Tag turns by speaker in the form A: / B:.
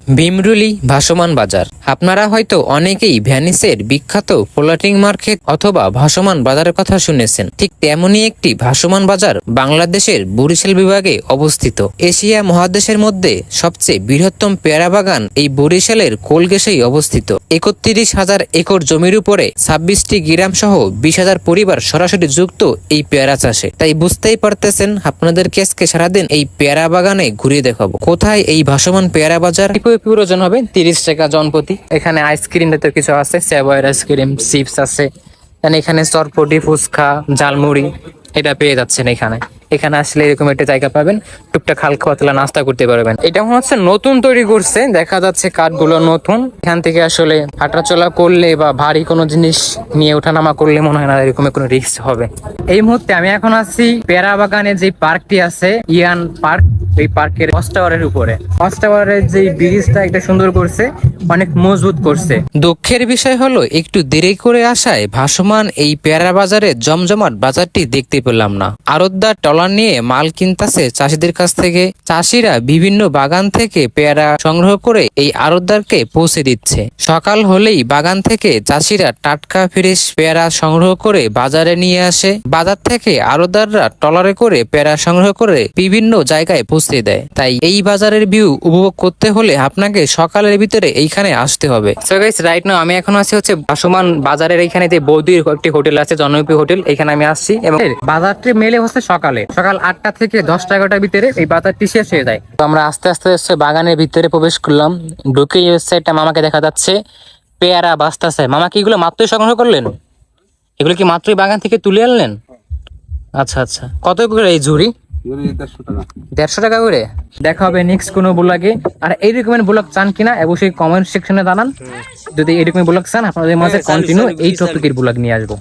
A: ভীমরুলি ভাসমান বাজার। আপনারা হয়তো অনেকেই ভ্যানিসের বিখ্যাত ফ্লোটিং মার্কেট অথবা ভাসমান বাজারের কথা শুনেছেন। ঠিক তেমনই একটি ভাসমান বাজার বাংলাদেশের বরিশাল বিভাগে অবস্থিত। এশিয়া মহাদেশের মধ্যে সবচেয়ে বৃহত্তম পেয়ারা বাগান এই বরিশালের কোলগেসেই অবস্থিত। ৩১,০০০ একর জমির উপরে ২৬টি গ্রাম সহ ২০,০০০ পরিবার সরাসরি যুক্ত এই পেয়ারা চাষে। তাই বুঝতেই পারতেছেন আপনাদেরকে আজকে সারাদিন এই পেয়ারা বাগানে ঘুরিয়ে দেখাবো। কোথায় এই ভাসমান পেয়ারা বাজার। পুরো জন হবে ৩০ টাকা জনপ্রতি। এখানে আইসক্রিম জাতীয় কিছু আছে, সেবয়ের আইসক্রিম, চিপস আছে। এখানে চটপটি, ফুচকা, ঝালমুড়ি এটা পেয়ে যাচ্ছেন এখানে। এখানে আসলে এরকম একটা জায়গা পাবেন, টুকটাক হালকা পাতলা নাস্তা করতে পারবেন। এটা হচ্ছে নতুন তৈরি করছে, দেখা যাচ্ছে কাঠগুলো নতুন। এখান থেকে আসলে হাঁটাচলা করলে বা ভারী কোনো জিনিস নিয়ে ওঠানামা করলে মনে হয় না এরকম কোনো রিস্ক হবে। এই মুহূর্তে আমি এখন আছি পেয়ারা বাগানে যে পার্কটি আছে, ইয়ান পার্ক। এই পার্কের ওয়াচ টাওয়ারের উপরে, ওয়াচ টাওয়ারের যে ব্রিজটা একটা সুন্দর করছে, অনেক মজবুত করছে। দুঃখের বিষয় হলো একটু দেরি করে আসায় ভাসমান এই পেয়ারা বাজারে জমজমাট বাজারটি দেখতে পেলাম না। আড়তদার ট্রলার নিয়ে মাল কিনতেছে চাষিদের কাছ থেকে। চাষিরা বিভিন্ন বাগান থেকে পেয়ারা সংগ্রহ করে এই আড়তদারকে পৌঁছে দিচ্ছে। সকাল হলেই বাগান থেকে চাষিরা টাটকা ফ্রেশ পেয়ারা সংগ্রহ করে বাজারে নিয়ে আসে। বাজার থেকে আড়তদাররা ট্রলারে করে পেয়ারা সংগ্রহ করে বিভিন্ন জায়গায় পৌঁছে দেয়। তাই এই বাজারের ভিউ উপভোগ করতে হলে আপনাকে সকালের ভিতরে এইখানে আসতে হবে। সো গাইস, রাইট নাও আমি এখন আছি হচ্ছে ভাসমান বাজারের এইখানে যে বৌদির একটি হোটেল আছে, জনপ্রিয় হোটেল। এখানে আমি আসছি এবং বাজারটি মেলে হচ্ছে সকাল ৮টা থেকে 10টা 11টার ভিতরে এই বাজারটি শেষ হয়ে যায়। তো আমরা আস্তে আস্তে বাগানের ভিতরে প্রবেশ করলাম। ঢুকে একটা মামাকে দেখা যাচ্ছে পেয়ারা বাস্তাছে। মামা কি এগুলো মাত্রই সংগ্রহ করলেন? এগুলো কি মাত্রই বাগান থেকে তুলে আনলেন? আচ্ছা আচ্ছা, কত করে এই ঝুড়ি? ১৫০ টাকা করে। দেখা হবে নেক্সট কোনো ব্লগে। আর এই রকমের ব্লগ চান কিনা অবশ্যই কমেন্ট সেকশনে জানান। যদি এই রকমের ব্লগ চান, আপনাদের মাঝে কন্টিনিউ এই টপিকের ব্লগ নিয়ে আসবো।